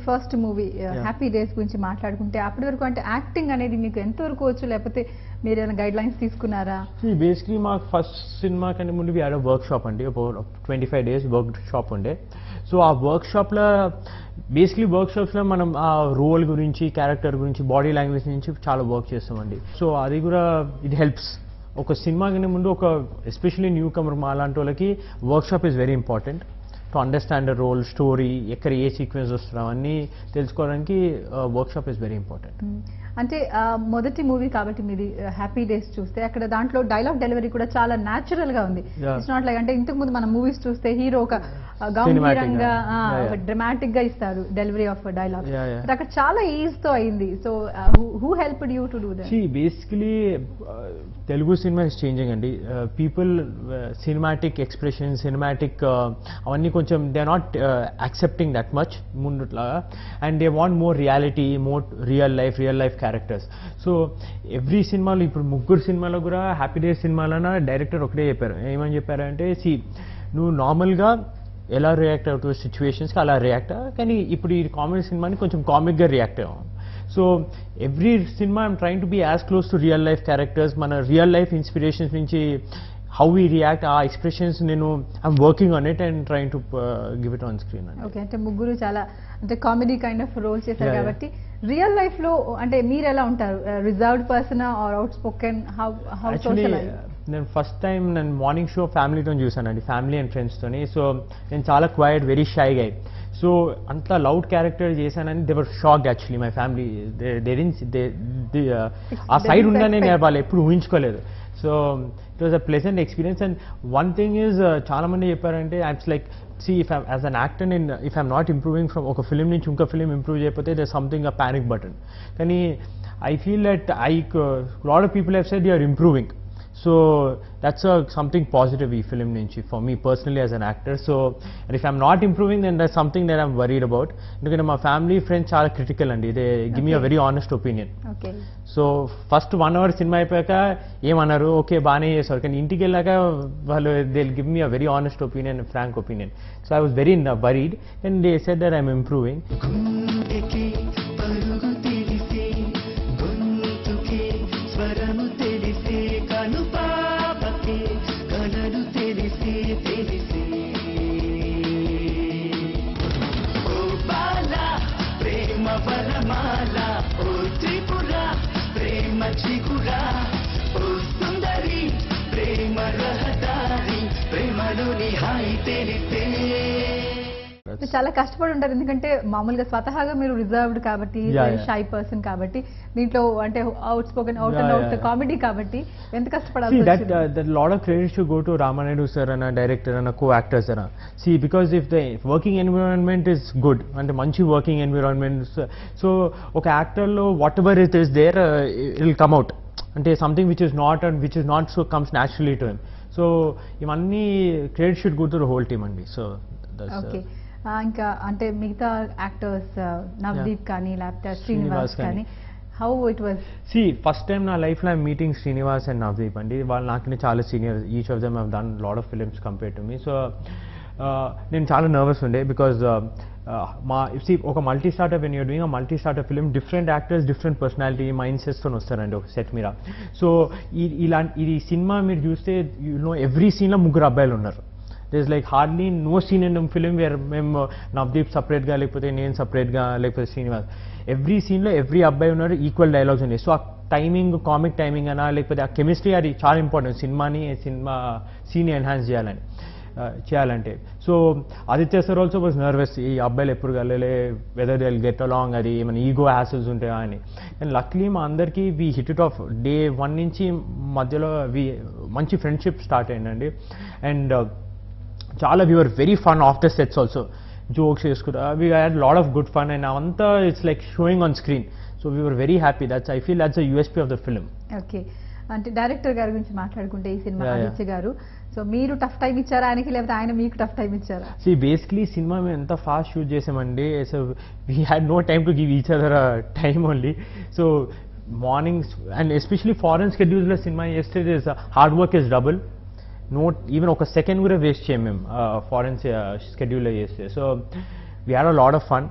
First movie happy days గురించి మాట్లాడుకుంటే అప్పటి వరకు అంటే యాక్టింగ్ అనేది మీకు ఎంతవరకు వచ్చు, లేకపోతే మీరు ఏమైనా గైడ్ లైన్స్ తీసుకున్నారా? బేసిక్లీ మాకు ఫస్ట్ సినిమా కంటే ముందు వి హ్యాడ్ వర్క్ షాప్ అండి, ఒక 25 days వర్క్ షాప్ ఉండే. సో ఆ వర్క్ షాప్లో బేసిక్లీ వర్క్ షాప్స్లో మనం ఆ రోల్ గురించి, క్యారెక్టర్ గురించి, బాడీ లాంగ్వేజ్ నుంచి చాలా వర్క్ చేస్తామండి. సో అది కూడా ఇట్ హెల్ప్స్. ఒక సినిమా కంటే ముందు ఒక ఎస్పెషల్లీ న్యూ కమర్ మా లాంటి వాళ్ళకి workshop is very important to understand the role, story, ఎక్కడ ఏ సీక్వెన్స్ వస్తున్నాం అన్నీ తెలుసుకోవడానికి workshop is very important. అంటే మొదటి మూవీ కాబట్టి మీది హ్యాపీ డేస్ చూస్తే అక్కడ దాంట్లో డైలాగ్ డెలివరీ కూడా చాలా న్యాచురల్ గా ఉంది. ఇట్స్ నాట్ లైక్ అంటే ఇంతకు ముందు మనం మూవీస్ చూస్తే హీరో ఒక గంభీరంగా ఒక డ్రామాటిక్ గా ఇస్తారు డెలివరీ ఆఫ్ డైలాగ్, అక్కడ చాలా ఈజ్ తో అయింది. So who helped you to do that? Basically Telugu cinema is changing అండి. పీపుల్ సినిమాటిక్ ఎక్స్ప్రెషన్, సినిమాటిక్ అవన్నీ కొంచెం they are not accepting that much ముందుట్లాగా, and they want more reality, more real life characters. So every సినిమాలో ఇప్పుడు ముగ్గురు సినిమాలో కూడా happy days సినిమాలన director ఒకటే చెప్పారు. ఏమని చెప్పారంటే, నువ్వు నార్మల్గా ఎలా రియాక్ట్ అవుతావు సిచ్యువేషన్స్కి అలా రియాక్ట్, కానీ ఇప్పుడు ఈ కామెడీ సినిమాని కొంచెం కామిక్గా రియాక్ట్ అవ్వం. So every cinema I'm trying to be as close to real life characters, మన రియల్ లైఫ్ ఇన్స్పిరేషన్స్ నుంచి హౌ వీ రియాక్ట్, ఆ ఎక్స్ప్రెషన్స్ నేను I'm working on it and trying to give it on screen. Okay, అంటే ముగ్గురు చాలా అంటే comedy kind of role చేశారు కాబట్టి రియల్ లైఫ్ లో అంటే మీరు ఎలా ఉంటారు? Reserved person or outspoken? How social? నేను ఫస్ట్ టైం నేను మార్నింగ్ షో ఫ్యామిలీతో చూసానండి, ఫ్యామిలీ అండ్ ఫ్రెండ్స్తోని. సో నేను చాలా quiet, very shy guy. So అంత లౌడ్ క్యారెక్టర్ చేశానని they were shocked actually. My family ఆ సైడ్ ఉందని నేను వాళ్ళు ఎప్పుడు ఊహించుకోలేదు. So it was a pleasant experience. And one thing is చాలా మంది చెప్పారంటే, it's like if I'm as an actor if I'm not improving from ఒక ఫిలిం నుంచి ఇంకో ఫిలిం ఇంప్రూవ్ చేయకపోతే there's something a panic button. కానీ I feel that lot of people have said you are improving. So that's something positive ఈ film నుంచి for me personally as an actor. So and if I'm not improving then that's something that I'm worried about. ఎందుకంటే మా family friends చాలా critical అండి. they give me a very honest opinion. Okay. So first 1 hour cinema అయిపోయాక ఏమన్నారు, okay బాగానే చేశారు, కానీ ఇంటికి వెళ్ళాక వాళ్ళు they will give me a very honest opinion, frank opinion. So I was very worried and they said that I'm improving. చాలా కష్టపడి ఉంటారు, ఎందుకంటే మామూలుగా స్వతహాగా మీరు రిజర్వ్డ్ కాబట్టి, షై పర్సన్ కాబట్టి, దీంట్లో అంటే out spoken, out and out comedy కాబట్టి ఎంత కష్టపడాలి. That lot of credit should go to Ramanaidu sir and a director and a co-actors. See, because if the working environment is good, and manchi working environment, so okay actor lo whatever it is there, it will come out. అంటే something which is not so comes naturally to him. So ఇవన్నీ credit should go to the whole team అండి. So okay, ఇంకా అంటే మిగతా actors Navdeep కానీ లేకపోతే శ్రీనివాస్ కానీ how it was? First time నా లైఫ్లో I'm meeting Srinivas and Navdeep అండి. వాళ్ళు నాకనే చాలా senior, each of them have done lot of films compare to me. So నేను చాలా నర్వస్ ఉండే బికాజ్ ఒక multi starter, when you're doing a multi starter film, different actors different personality mind సెట్స్తో వస్తారండి ఒక సెట్ మీద. సో ఈ cinema మీరు చూస్తే ఎవ్రీ సీన్లో ముగ్గురు అబ్బాయిలు ఉన్నారు. there is like hardly no scene in a film where మేము నవదీప్ సపరేట్గా, లేకపోతే నేను సపరేట్గా, లేకపోతే శ్రీనివాస్. ఎవ్రీ సీన్లో ఎవ్రీ అబ్బాయి ఉన్నారు, ఈక్వల్ డైలాగ్స్ ఉన్నాయి. సో ఆ టైమింగ్, కామిక్ టైమింగ్ అనా లేకపోతే ఆ కెమిస్ట్రీ, అది చాలా ఇంపార్టెంట్ సినిమా సీన్ ఎన్హాన్స్ చేయాలంటే. So Aditya sir also was nervous, ఈ అబ్బాయిలు ఎప్పుడు కలలే, whether they will get along, అది ఏమైనా ఈగో హ్యాసల్స్ ఉంటాయా అని. అండ్ లక్లీ మా అందరికీ we hit it off day 1 నుంచి మధ్యలో మంచి ఫ్రెండ్షిప్ స్టార్ట్ అయిందండి. అండ్ చాలా we were very fun after sets also, jokes చేసుకుంటా we had lot of good fun. And అవంతా it's like showing on screen. So we were very happy. That's I feel that's the USP of the film. Okay, అంటే director గారి గురించి మాట్లాడుకుంటే ఈ cinema Aditya గారు, so మీరు tough time ఇచ్చారా ఆయనకి, లేకపోతే ఆయన మీకు టఫ్ టైం ఇచ్చారా? బేసిక్లీ సినిమా మేము ఎంత ఫాస్ట్ షూట్ చేసామండి. So we had no time to give each other time only. So mornings and especially foreign స్కెడ్యూల్స్లో సినిమా చేస్తే hard work is double. Even ఒక సెకండ్ కూడా వేస్ట్ చేయం మేము ఫారెన్ స్కెడ్యూల్లో చేస్తే. సో వీ హ్యాడ్ అ లాట్ ఆఫ్ ఫన్.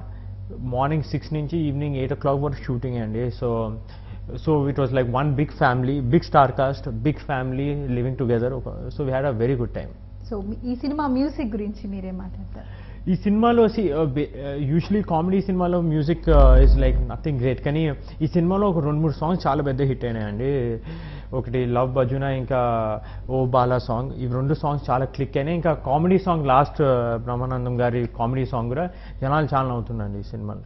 మార్నింగ్ 6 నుంచి ఈవినింగ్ 8 o'clock వరకు షూటింగ్ అండి. So it was like one big family, big star cast, big family living together. So we had a very good time. So ఈ సినిమా మ్యూజిక్ గురించి మీరేం మాట్లాడతారు? ఈ సినిమాలో యూజువలీ కామెడీ సినిమాలో music is like nothing great, కానీ ఈ సినిమాలో ఒక 2-3 సాంగ్స్ చాలా పెద్ద హిట్ అయినాయండి. ఒకటి లవ్ బజున, ఇంకా ఓ బాలా సాంగ్. ఈ 2 సాంగ్స్ చాలా క్లిక్ అయినాయి. ఇంకా కామెడీ సాంగ్ లాస్ట్ బ్రహ్మానందం గారి కామెడీ సాంగ్ కూడా జనాలు చాలా నవ్వుతుందండి ఈ సినిమాలో.